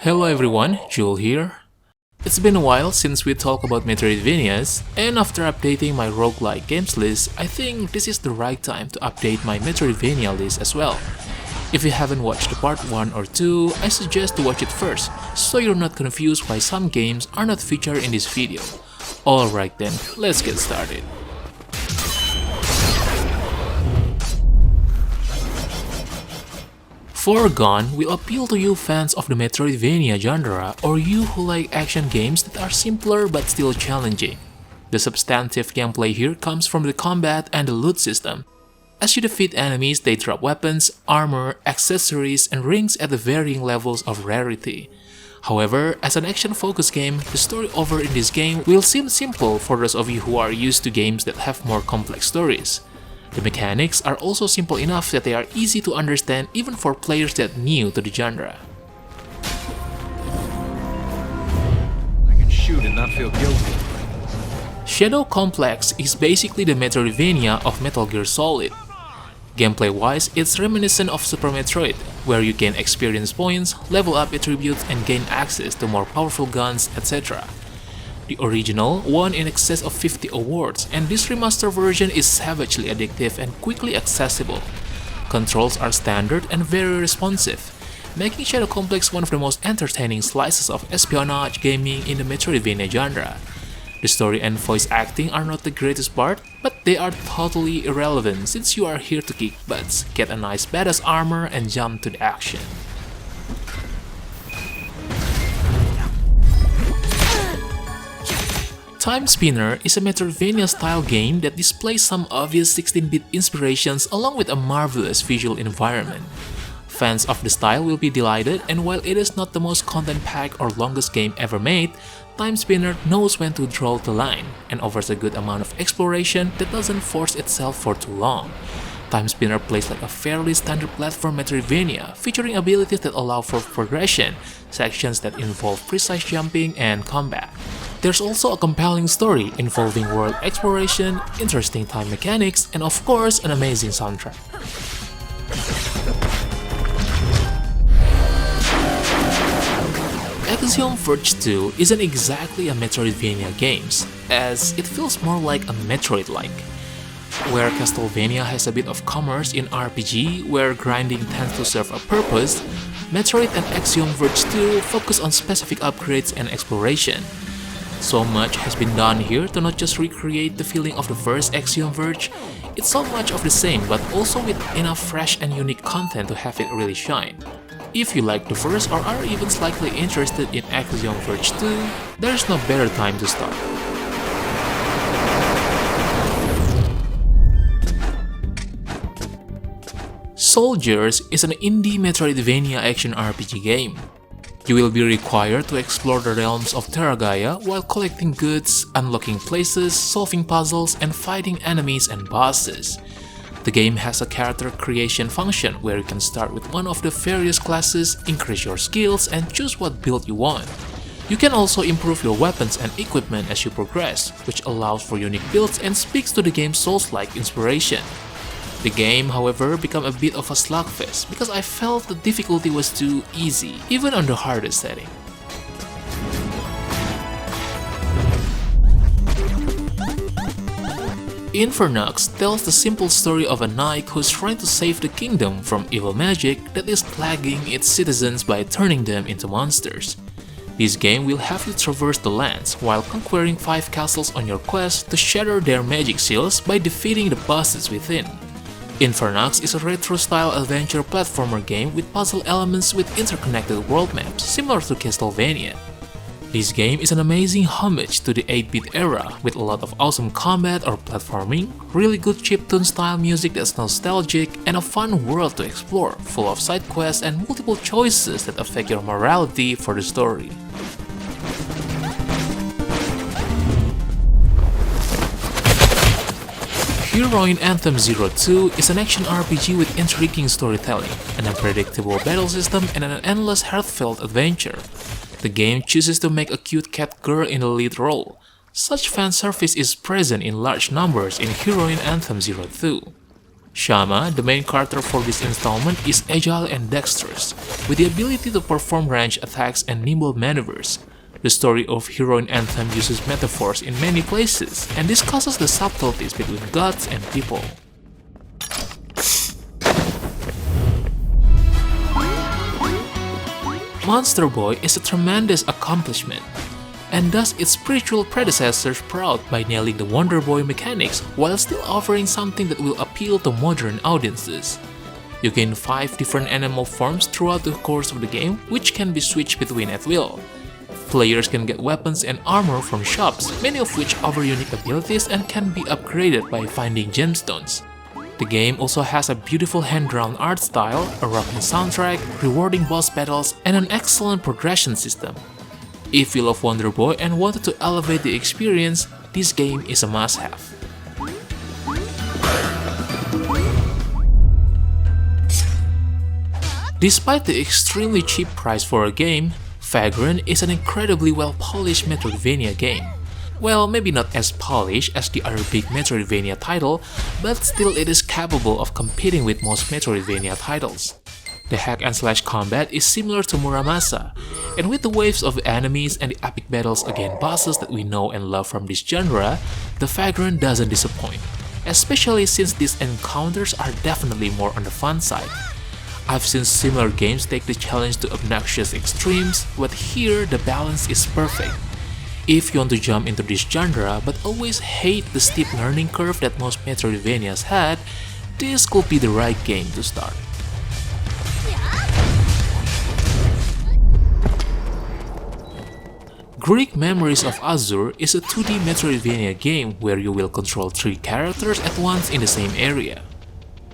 Hello everyone, Jewel here. It's been a while since we talked about Metroidvanias, and after updating my roguelike games list, I think this is the right time to update my Metroidvania list as well. If you haven't watched the part 1 or 2, I suggest to watch it first, so you're not confused why some games are not featured in this video. Alright then, let's get started. Foregone will appeal to you fans of the Metroidvania genre or you who like action games that are simpler but still challenging. The substantive gameplay here comes from the combat and the loot system. As you defeat enemies, they drop weapons, armor, accessories, and rings at the varying levels of rarity. However, as an action-focused game, the story over in this game will seem simple for those of you who are used to games that have more complex stories. The mechanics are also simple enough that they are easy to understand even for players that are new to the genre. I can shoot and not feel guilty. Shadow Complex is basically the Metroidvania of Metal Gear Solid. Gameplay-wise, it's reminiscent of Super Metroid, where you gain experience points, level up attributes, and gain access to more powerful guns, etc. The original won in excess of 50 awards, and this remastered version is savagely addictive and quickly accessible. Controls are standard and very responsive, making Shadow Complex one of the most entertaining slices of espionage gaming in the Metroidvania genre. The story and voice acting are not the greatest part, but they are totally irrelevant since you are here to kick butts, get a nice badass armor, and jump to the action. Timespinner is a Metroidvania-style game that displays some obvious 16-bit inspirations along with a marvelous visual environment. Fans of the style will be delighted, and while it is not the most content-packed or longest game ever made, Timespinner knows when to draw the line and offers a good amount of exploration that doesn't force itself for too long. Timespinner plays like a fairly standard platform Metroidvania, featuring abilities that allow for progression, sections that involve precise jumping, and combat. There's also a compelling story involving world exploration, interesting time mechanics, and of course an amazing soundtrack. Axiom Verge 2 isn't exactly a Metroidvania game, as it feels more like a Metroid-like. Where Castlevania has a bit of commerce in RPG where grinding tends to serve a purpose, Metroid and Axiom Verge 2 focus on specific upgrades and exploration. So much has been done here to not just recreate the feeling of the first Axiom Verge, it's so much of the same but also with enough fresh and unique content to have it really shine. If you like the first or are even slightly interested in Axiom Verge 2, there's no better time to start. Souldiers is an indie Metroidvania action RPG game. You will be required to explore the realms of Terragaia while collecting goods, unlocking places, solving puzzles, and fighting enemies and bosses. The game has a character creation function where you can start with one of the various classes, increase your skills, and choose what build you want. You can also improve your weapons and equipment as you progress, which allows for unique builds and speaks to the game's Souls-like inspiration. The game, however, became a bit of a slugfest because I felt the difficulty was too easy, even on the hardest setting. Infernax tells the simple story of a knight who's trying to save the kingdom from evil magic that is plaguing its citizens by turning them into monsters. This game will have you traverse the lands while conquering 5 castles on your quest to shatter their magic seals by defeating the bosses within. Infernax is a retro-style adventure platformer game with puzzle elements with interconnected world maps, similar to Castlevania. This game is an amazing homage to the 8-bit era, with a lot of awesome combat or platforming, really good chiptune style music that's nostalgic, and a fun world to explore, full of side quests and multiple choices that affect your morality for the story. Heroine Anthem 02 is an action RPG with intriguing storytelling, an unpredictable battle system, and an endless heartfelt adventure. The game chooses to make a cute cat girl in the lead role. Such fan service is present in large numbers in Heroine Anthem 02. Shama, the main character for this installment, is agile and dexterous, with the ability to perform ranged attacks and nimble maneuvers. The story of Heroine Anthem uses metaphors in many places and discusses the subtleties between gods and people. Monster Boy is a tremendous accomplishment, and does its spiritual predecessors proud by nailing the Wonder Boy mechanics while still offering something that will appeal to modern audiences. You gain 5 different animal forms throughout the course of the game, which can be switched between at will. Players can get weapons and armor from shops, many of which offer unique abilities and can be upgraded by finding gemstones. The game also has a beautiful hand-drawn art style, a rocking soundtrack, rewarding boss battles, and an excellent progression system. If you love Wonder Boy and wanted to elevate the experience, this game is a must-have. Despite the extremely cheap price for a game, Vagrant is an incredibly well-polished Metroidvania game. Well, maybe not as polished as the other big Metroidvania title, but still it is capable of competing with most Metroidvania titles. The hack-and-slash combat is similar to Muramasa, and with the waves of enemies and the epic battles against bosses that we know and love from this genre, the Vagrant doesn't disappoint, especially since these encounters are definitely more on the fun side. I've seen similar games take the challenge to obnoxious extremes, but here the balance is perfect. If you want to jump into this genre but always hate the steep learning curve that most Metroidvanias had, this could be the right game to start. Greak Memories of Azur is a 2D Metroidvania game where you will control 3 characters at once in the same area.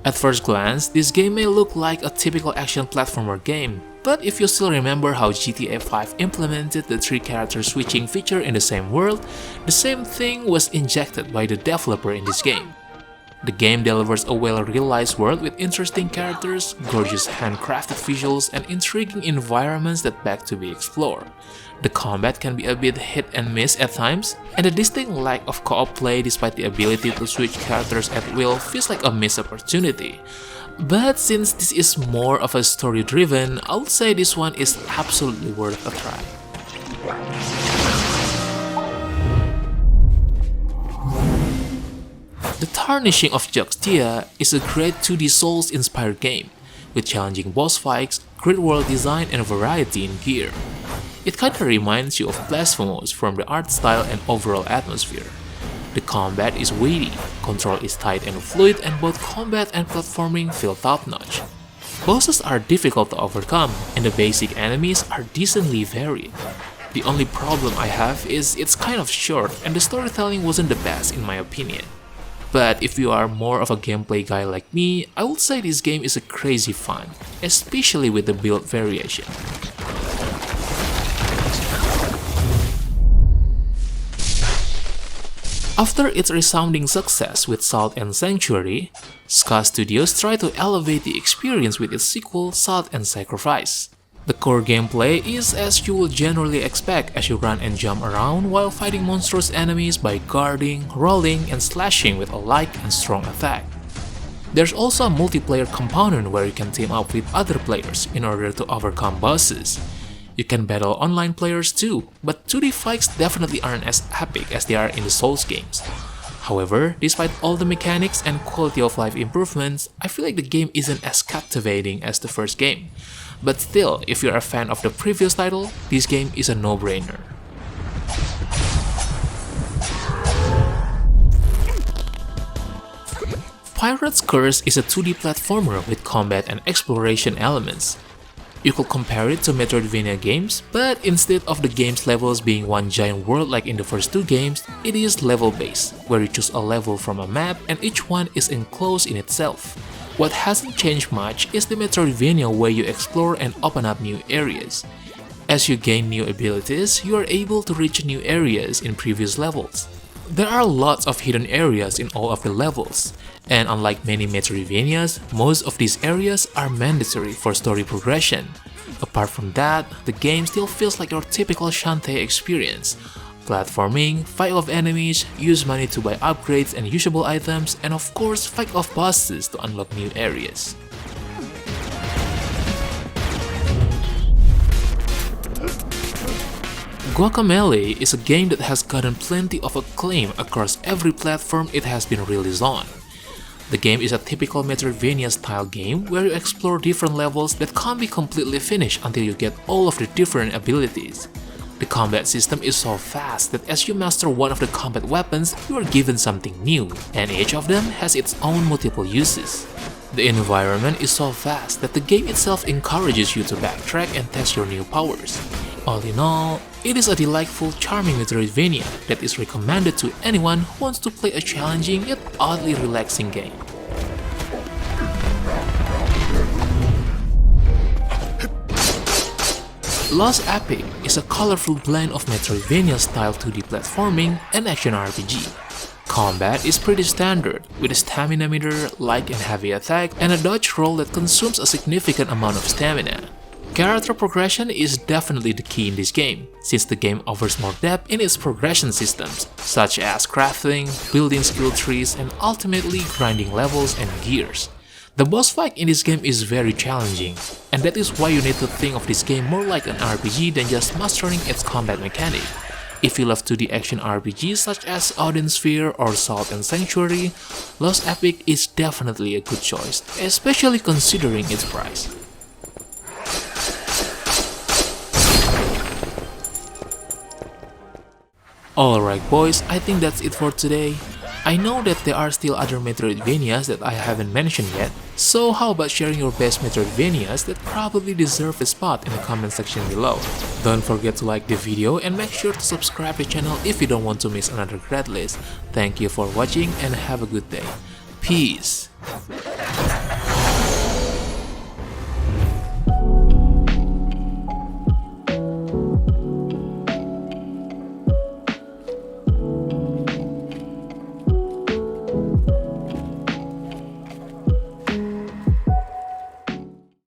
At first glance, this game may look like a typical action platformer game, but if you still remember how GTA 5 implemented the 3 character switching feature in the same world, the same thing was injected by the developer in this game. The game delivers a well-realized world with interesting characters, gorgeous handcrafted visuals, and intriguing environments that beg to be explored. The combat can be a bit hit and miss at times, and the distinct lack of co-op play despite the ability to switch characters at will feels like a missed opportunity. But since this is more of a story-driven, I would say this one is absolutely worth a try. The Tarnishing of Juxtia is a great 2D Souls-inspired game, with challenging boss fights, great world design, and variety in gear. It kinda reminds you of Blasphemous from the art style and overall atmosphere. The combat is weighty, control is tight and fluid, and both combat and platforming feel top-notch. Bosses are difficult to overcome, and the basic enemies are decently varied. The only problem I have is it's kind of short and the storytelling wasn't the best in my opinion. But if you are more of a gameplay guy like me, I would say this game is a crazy fun, especially with the build variation. After its resounding success with Salt and Sanctuary, Ska Studios tried to elevate the experience with its sequel, Salt and Sacrifice. The core gameplay is as you would generally expect as you run and jump around while fighting monstrous enemies by guarding, rolling, and slashing with a light and strong attack. There's also a multiplayer component where you can team up with other players in order to overcome bosses. You can battle online players too, but 2D fights definitely aren't as epic as they are in the Souls games. However, despite all the mechanics and quality of life improvements, I feel like the game isn't as captivating as the first game. But still, if you're a fan of the previous title, this game is a no-brainer. Pirate's Curse is a 2D platformer with combat and exploration elements. You could compare it to Metroidvania games, but instead of the game's levels being one giant world like in the first 2 games, it is level-based, where you choose a level from a map and each one is enclosed in itself. What hasn't changed much is the Metroidvania way you explore and open up new areas. As you gain new abilities, you are able to reach new areas in previous levels. There are lots of hidden areas in all of the levels, and unlike many Metroidvanias, most of these areas are mandatory for story progression. Apart from that, the game still feels like your typical Shantae experience. Platforming, fight off enemies, use money to buy upgrades and usable items, and of course fight off bosses to unlock new areas. Guacamelee is a game that has gotten plenty of acclaim across every platform it has been released on. The game is a typical Metroidvania style game where you explore different levels that can't be completely finished until you get all of the different abilities. The combat system is so fast that as you master one of the combat weapons, you are given something new, and each of them has its own multiple uses. The environment is so vast that the game itself encourages you to backtrack and test your new powers. All in all, it is a delightful, charming Metroidvania that is recommended to anyone who wants to play a challenging yet oddly relaxing game. Lost Epic is a colorful blend of Metroidvania-style 2D platforming and action RPG. Combat is pretty standard, with a stamina meter, light and heavy attack, and a dodge roll that consumes a significant amount of stamina. Character progression is definitely the key in this game, since the game offers more depth in its progression systems, such as crafting, building skill trees, and ultimately grinding levels and gears. The boss fight in this game is very challenging, and that is why you need to think of this game more like an RPG than just mastering its combat mechanic. If you love 2D action RPGs such as Odin Sphere or Salt and Sanctuary, Lost Epic is definitely a good choice, especially considering its price. Alright boys, I think that's it for today. I know that there are still other Metroidvanias that I haven't mentioned yet, so how about sharing your best Metroidvanias that probably deserve a spot in the comment section below. Don't forget to like the video and make sure to subscribe to the channel if you don't want to miss another great list. Thank you for watching and have a good day. Peace!